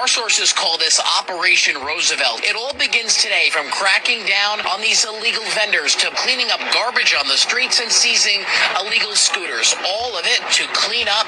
Our sources call this Operation Roosevelt. It all begins today from cracking down on these illegal vendors to cleaning up garbage on the streets and seizing illegal scooters. All of it to clean up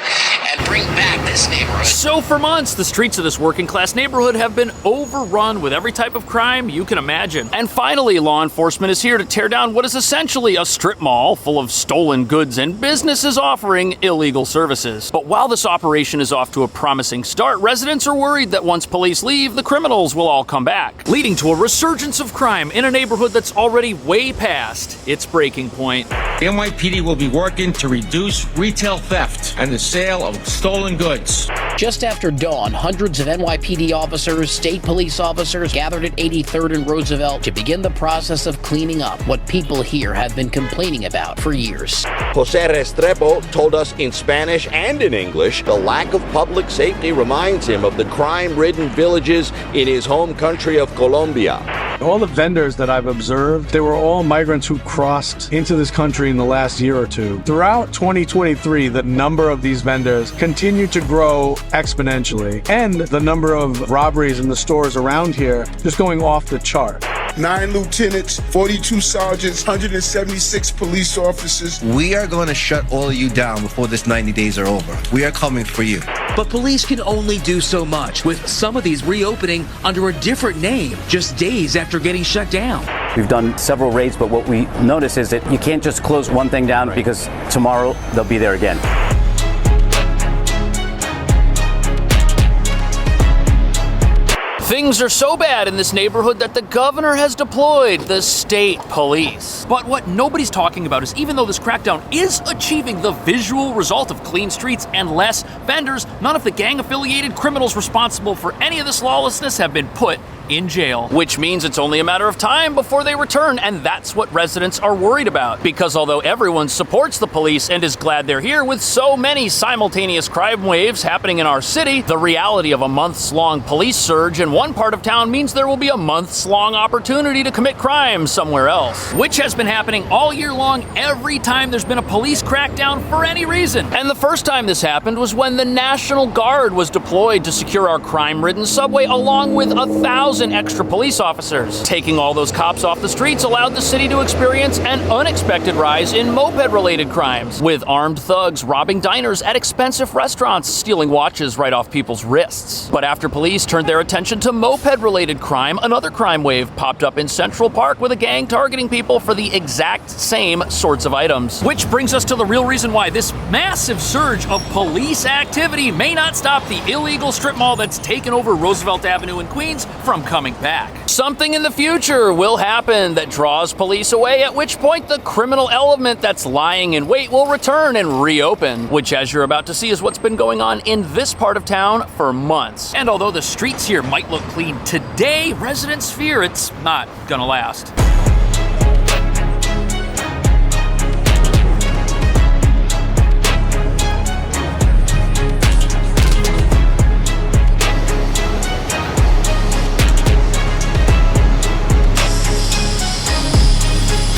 and bring back this neighborhood. So for months, the streets of this working class neighborhood have been overrun with every type of crime you can imagine. And finally, law enforcement is here to tear down what is essentially a strip mall full of stolen goods and businesses offering illegal services. But while this operation is off to a promising start, residents are worried that once police leave, the criminals will all come back, leading to a resurgence of crime in a neighborhood that's already way past its breaking point. The NYPD will be working to reduce retail theft and the sale of stolen goods. Just after dawn, hundreds of NYPD officers, state police officers gathered at 83rd and Roosevelt to begin the process of cleaning up what people here have been complaining about for years. Jose Restrepo told us in Spanish and in English the lack of public safety reminds him of the crime-ridden villages in his home country of Colombia. All the vendors that I've observed, they were all migrants who crossed into this country in the last year or two. Throughout 2023, the number of these vendors continued to grow exponentially, and the number of robberies in the stores around here just going off the chart. 9 lieutenants, 42 sergeants, 176 police officers. We are going to shut all of you down before this 90 days are over. We are coming for you. But police can only do so much, with some of these reopening under a different name just days after getting shut down. We've done several raids, but what we notice is that you can't just close one thing down because tomorrow they'll be there again. Things are so bad in this neighborhood that the governor has deployed the state police. But what nobody's talking about is even though this crackdown is achieving the visual result of clean streets and less vendors, none of the gang-affiliated criminals responsible for any of this lawlessness have been put in jail, which means it's only a matter of time before they return, and that's what residents are worried about. Because although everyone supports the police and is glad they're here with so many simultaneous crime waves happening in our city, the reality of a months-long police surge in one part of town means there will be a months-long opportunity to commit crime somewhere else, which has been happening all year long every time there's been a police crackdown for any reason. And the first time this happened was when the National Guard was deployed to secure our crime-ridden subway along with 1,000 extra police officers. Taking all those cops off the streets allowed the city to experience an unexpected rise in moped-related crimes, with armed thugs robbing diners at expensive restaurants, stealing watches right off people's wrists. But after police turned their attention to moped-related crime, another crime wave popped up in Central Park with a gang targeting people for the exact same sorts of items. Which brings us to the real reason why this massive surge of police activity may not stop the illegal strip mall that's taken over Roosevelt Avenue in Queens from coming back. Something in the future will happen that draws police away, at which point the criminal element that's lying in wait will return and reopen, which, as you're about to see, is what's been going on in this part of town for months. And although the streets here might look clean today, residents fear it's not gonna last.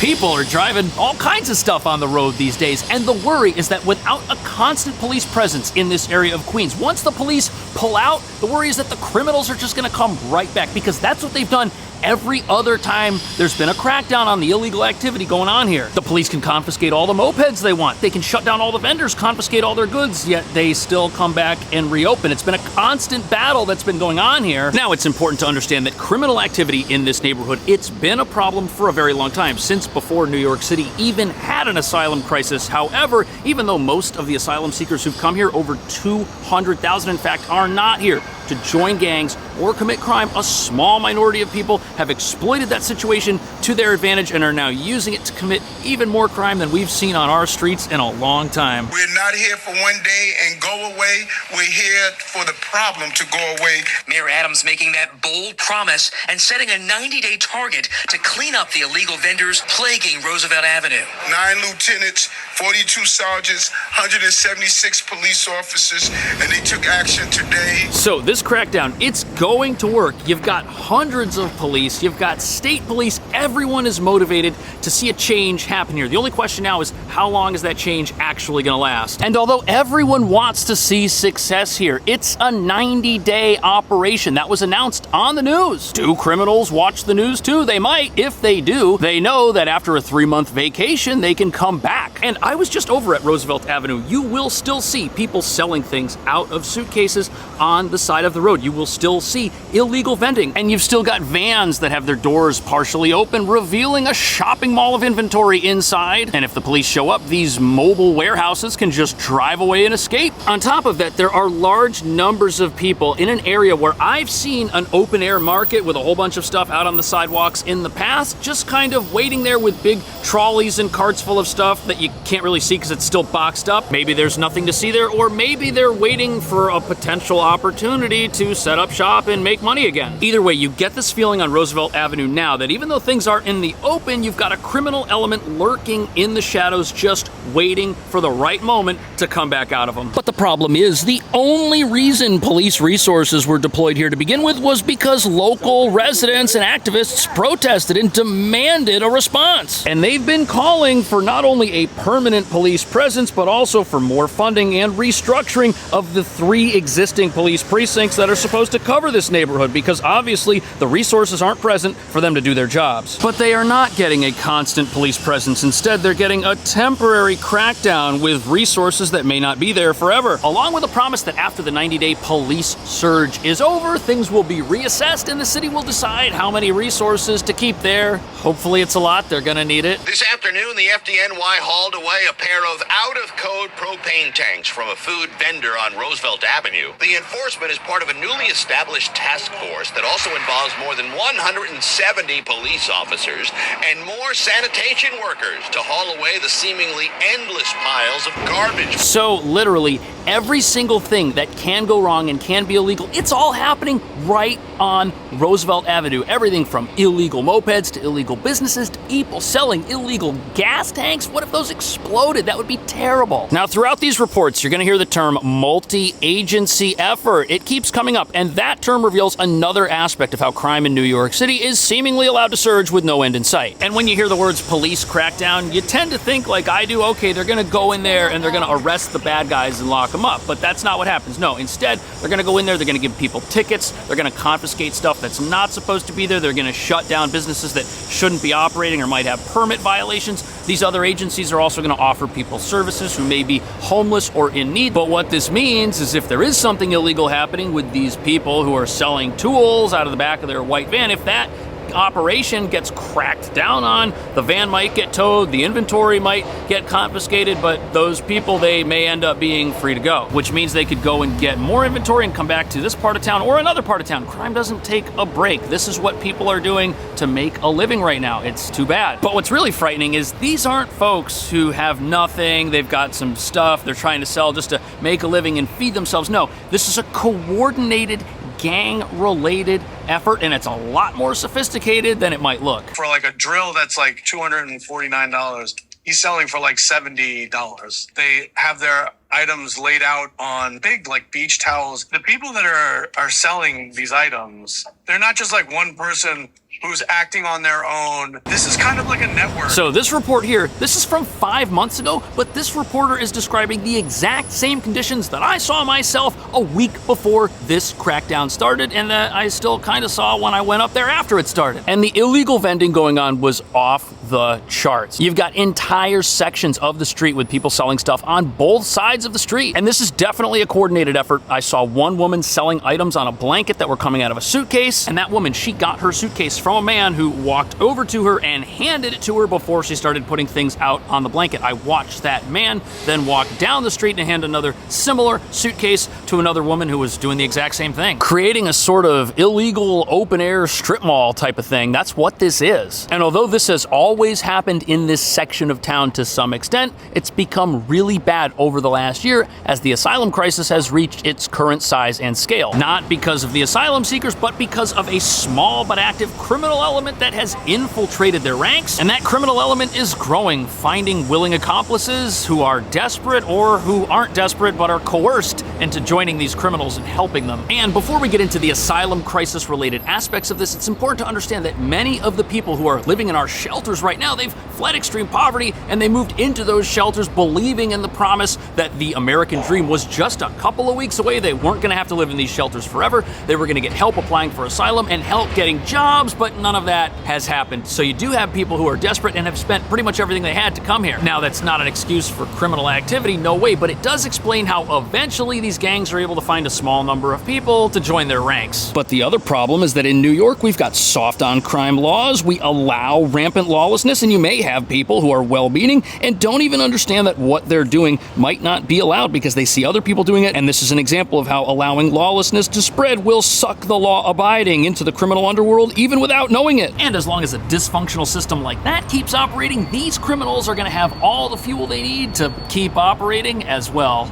People are driving all kinds of stuff on the road these days, and the worry is that without a constant police presence in this area of Queens, once the police pull out, the worry is that the criminals are just going to come right back, because that's what they've done every other time there's been a crackdown on the illegal activity going on here. The police can confiscate all the mopeds they want. They can shut down all the vendors, confiscate all their goods, yet they still come back and reopen. It's been a constant battle that's been going on here. Now, it's important to understand that criminal activity in this neighborhood, it's been a problem for a very long time, since before New York City even had an asylum crisis. However, even though most of the asylum seekers who've come here, over 200,000 in fact, are not here to join gangs or commit crime, a small minority of people have exploited that situation to their advantage and are now using it to commit even more crime than we've seen on our streets in a long time. We're not here for one day and go away. We're here for the problem to go away. Mayor Adams making that bold promise and setting a 90-day target to clean up the illegal vendors plaguing Roosevelt Avenue. 9 lieutenants, 42 sergeants, 176 police officers, and they took action today. So this this crackdown, it's going to work. You've got hundreds of police, you've got state police, everyone is motivated to see a change happen here. The only question now is how long is that change actually going to last? And although everyone wants to see success here, it's a 90-day operation that was announced on the news. Do criminals watch the news too? They might. If they do, they know that after a 3-month vacation, they can come back. And I was just over at Roosevelt Avenue. You will still see people selling things out of suitcases on the side of the road. You will still see illegal vending. And you've still got vans that have their doors partially open, revealing a shopping mall of inventory inside. And if the police show up, these mobile warehouses can just drive away and escape. On top of that, there are large numbers of people in an area where I've seen an open air market with a whole bunch of stuff out on the sidewalks in the past, just kind of waiting there with big trolleys and carts full of stuff that you can't really see because it's still boxed up. Maybe there's nothing to see there, or maybe they're waiting for a potential opportunity to set up shop and make money again. Either way, you get this feeling on Roosevelt Avenue now that even though things are in the open, you've got a criminal element lurking in the shadows, just waiting for the right moment to come back out of them. But the problem is, the only reason police resources were deployed here to begin with was because local residents and activists protested and demanded a response. And they've been calling for not only a permanent police presence, but also for more funding and restructuring of the 3 existing police precincts that are supposed to cover this neighborhood, because obviously the resources aren't present for them to do their jobs. But they are not getting a constant police presence. Instead, they're getting a temporary crackdown with resources that may not be there forever, along with a promise that after the 90-day police surge is over, things will be reassessed and the city will decide how many resources to keep there. Hopefully it's a lot. They're gonna need it. This afternoon, the FDNY hauled away a pair of out-of-code propane tanks from a food vendor on Roosevelt Avenue. The enforcement is part of a newly established task force that also involves more than 170 police officers and more sanitation workers to haul away the seemingly endless piles of garbage. So literally every single thing that can go wrong and can be illegal, it's all happening right on Roosevelt Avenue. Everything from illegal mopeds to illegal businesses to people selling illegal gas tanks. What if those exploded? That would be terrible. Now, throughout these reports, you're going to hear the term multi-agency effort. It keeps coming up, and that term reveals another aspect of how crime in New York City is seemingly allowed to surge with no end in sight. And when you hear the words police crackdown, you tend to think, like I do, okay, they're going to go in there and they're going to arrest the bad guys and lock them up. But that's not what happens. No, instead, they're going to go in there, they're going to give people tickets, they're going to confiscate stuff that's not supposed to be there, they're going to shut down businesses that shouldn't be operating or might have permit violations. These other agencies are also going to offer people services who may be homeless or in need. But what this means is if there is something illegal happening with these people who are selling tools out of the back of their white van, if that operation gets cracked down on, the van might get towed, the inventory might get confiscated, but those people, they may end up being free to go, which means they could go and get more inventory and come back to this part of town or another part of town. Crime doesn't take a break. This is what people are doing to make a living right now. It's too bad. But what's really frightening is these aren't folks who have nothing, they've got some stuff they're trying to sell just to make a living and feed themselves. No, this is a coordinated gang-related effort, and it's a lot more sophisticated than it might look. For like a drill that's like $249, he's selling for like $70. They have their items laid out on big like beach towels. The people that are selling these items, they're not just like one person who's acting on their own. This is kind of like a network. So this report here, this is from 5 months ago, but this reporter is describing the exact same conditions that I saw myself a week before this crackdown started, and that I still kind of saw when I went up there after it started. And the illegal vending going on was off the charts. You've got entire sections of the street with people selling stuff on both sides of the street. And this is definitely a coordinated effort. I saw one woman selling items on a blanket that were coming out of a suitcase, and that woman, she got her suitcase from a man who walked over to her and handed it to her before she started putting things out on the blanket. I watched that man then walk down the street and hand another similar suitcase to another woman who was doing the exact same thing, creating a sort of illegal open-air strip mall type of thing. That's what this is. And although this has always always happened in this section of town to some extent. It's become really bad over the last year as the asylum crisis has reached its current size and scale. Not because of the asylum seekers, but because of a small but active criminal element that has infiltrated their ranks. And that criminal element is growing, finding willing accomplices who are desperate or who aren't desperate but are coerced into joining these criminals and helping them. And before we get into the asylum crisis related aspects of this, it's important to understand that many of the people who are living in our shelters right now, they've fled extreme poverty and they moved into those shelters believing in the promise that the American dream was just a couple of weeks away. They weren't going to have to live in these shelters forever. They were going to get help applying for asylum and help getting jobs, but none of that has happened. So you do have people who are desperate and have spent pretty much everything they had to come here. Now, that's not an excuse for criminal activity, no way, but it does explain how eventually these gangs are able to find a small number of people to join their ranks. But the other problem is that in New York, we've got soft on crime laws. We allow rampant lawlessness, and you may have people who are well-meaning and don't even understand that what they're doing might not be allowed because they see other people doing it. And this is an example of how allowing lawlessness to spread will suck the law-abiding into the criminal underworld even without knowing it. And as long as a dysfunctional system like that keeps operating, these criminals are going to have all the fuel they need to keep operating as well.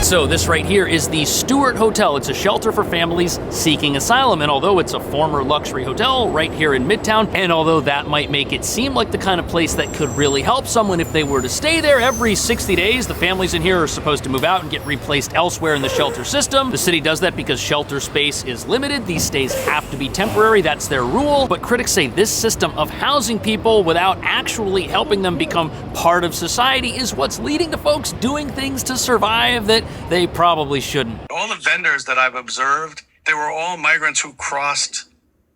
So this right here is the Stewart Hotel. It's a shelter for families seeking asylum. And although it's a former luxury hotel right here in Midtown, and although that might make it seem like the kind of place that could really help someone if they were to stay there every 60 days, the families in here are supposed to move out and get replaced elsewhere in the shelter system. The city does that because shelter space is limited. These stays have to be temporary. That's their rule. But critics say this system of housing people without actually helping them become part of society is what's leading to folks doing things to survive that they probably shouldn't. All the vendors that I've observed, they were all migrants who crossed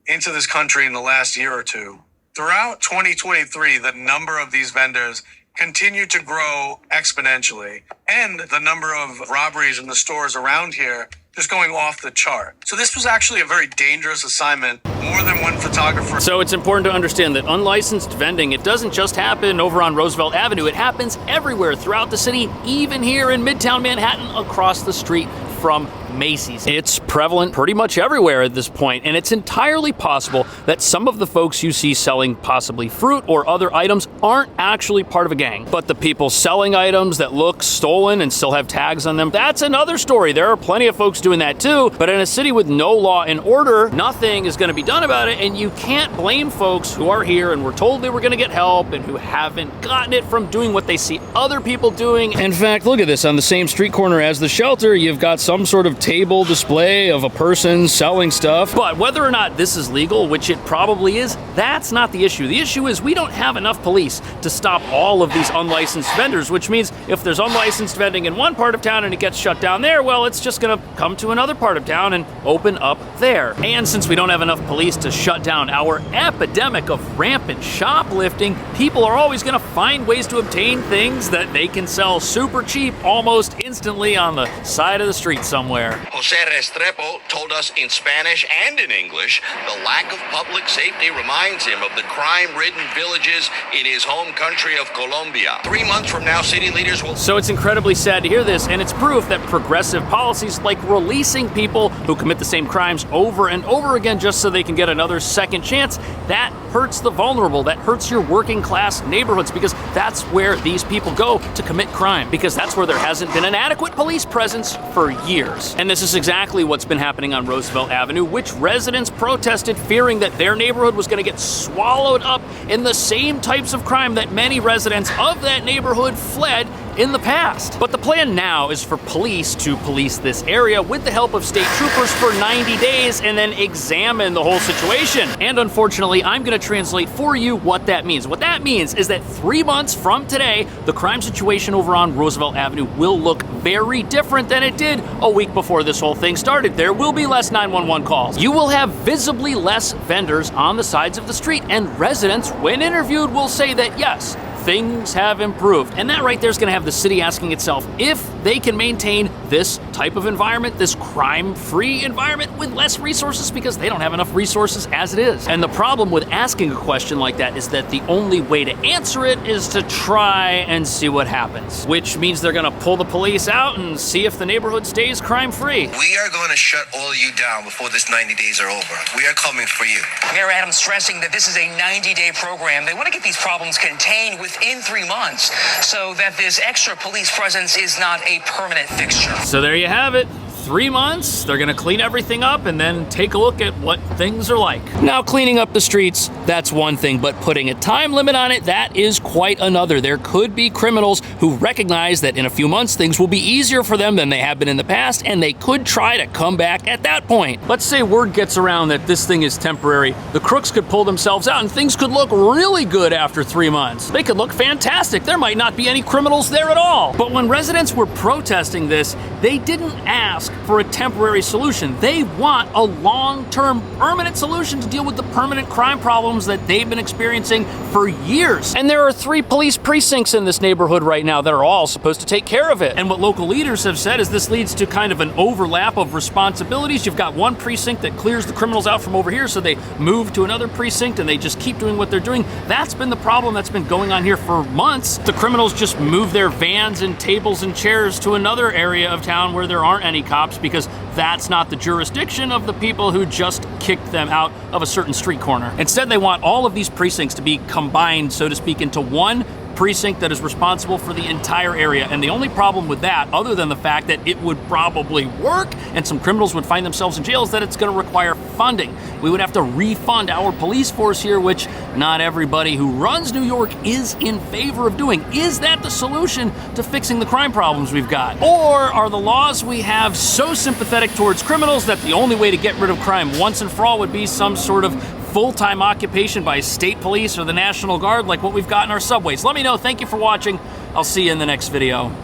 into this country in the last year or two. Throughout 2023, the number of these vendors continued to grow exponentially, and the number of robberies in the stores around here just going off the chart. So this was actually a very dangerous assignment. More than one photographer. So it's important to understand that unlicensed vending, it doesn't just happen over on Roosevelt Avenue. It happens everywhere throughout the city, even here in Midtown Manhattan across the street from Macy's. It's prevalent pretty much everywhere at this point, and it's entirely possible that some of the folks you see selling possibly fruit or other items aren't actually part of a gang. But the people selling items that look stolen and still have tags on them, that's another story. There are plenty of folks doing that too, but in a city with no law and order, nothing is going to be done about it, and you can't blame folks who are here and were told they were going to get help and who haven't gotten it from doing what they see other people doing. In fact, look at this. On the same street corner as the shelter, you've got some sort of table display of a person selling stuff. But whether or not this is legal, which it probably is, that's not the issue. The issue is we don't have enough police to stop all of these unlicensed vendors, which means if there's unlicensed vending in one part of town and it gets shut down there, well, it's just gonna come to another part of town and open up there. And since we don't have enough police to shut down our epidemic of rampant shoplifting, people are always gonna find ways to obtain things that they can sell super cheap almost instantly on the side of the street somewhere. Jose Restrepo told us in Spanish and in English the lack of public safety reminds him of the crime-ridden villages in his home country of Colombia. 3 months from now, city leaders will... So it's incredibly sad to hear this, and it's proof that progressive policies like releasing people who commit the same crimes over and over again just so they can get another second chance, that hurts the vulnerable, that hurts your working class neighborhoods, because that's where these people go to commit crime, because that's where there hasn't been an adequate police presence for years. And this is exactly what's been happening on Roosevelt Avenue, which residents protested, fearing that their neighborhood was going to get swallowed up in the same types of crime that many residents of that neighborhood fled in the past. But the plan now is for police to police this area with the help of state troopers for 90 days and then examine the whole situation. And unfortunately, I'm going to translate for you what that means. What that means is that 3 months from today, the crime situation over on Roosevelt Avenue will look very different than it did a week before this whole thing started. There will be less 911 calls. You will have visibly less vendors on the sides of the street, and residents, when interviewed, will say that yes, things have improved. And that right there is going to have the city asking itself if they can maintain this type of environment, this crime-free environment with less resources, because they don't have enough resources as it is. And the problem with asking a question like that is that the only way to answer it is to try and see what happens, which means they're going to pull the police out and see if the neighborhood stays crime-free. We are going to shut all of you down before this 90 days are over. We are coming for you. Mayor Adams stressing that this is a 90-day program. They want to get these problems contained within 3 months so that this extra police presence is not a permanent fixture. So there you have it. 3 months, they're gonna clean everything up and then take a look at what things are like. Now, cleaning up the streets, that's one thing, but putting a time limit on it, that is quite another. There could be criminals who recognize that in a few months, things will be easier for them than they have been in the past, and they could try to come back at that point. Let's say word gets around that this thing is temporary. The crooks could pull themselves out and things could look really good after 3 months. They could look fantastic. There might not be any criminals there at all. But when residents were protesting this, they didn't ask for a temporary solution. They want a long-term, permanent solution to deal with the permanent crime problems that they've been experiencing for years. And there are 3 police precincts in this neighborhood right now that are all supposed to take care of it. And what local leaders have said is this leads to kind of an overlap of responsibilities. You've got one precinct that clears the criminals out from over here, so they move to another precinct and they just keep doing what they're doing. That's been the problem that's been going on here for months. The criminals just move their vans and tables and chairs to another area of town where there aren't any cops, because that's not the jurisdiction of the people who just kicked them out of a certain street corner. Instead, they want all of these precincts to be combined, so to speak, into one precinct that is responsible for the entire area. And the only problem with that, other than the fact that it would probably work and some criminals would find themselves in jail, is that it's going to require funding. We would have to refund our police force here, which not everybody who runs New York is in favor of doing. Is that the solution to fixing the crime problems we've got? Or are the laws we have so sympathetic towards criminals that the only way to get rid of crime once and for all would be some sort of full-time occupation by state police or the National Guard like what we've got in our subways? Let me know. Thank you for watching. I'll see you in the next video.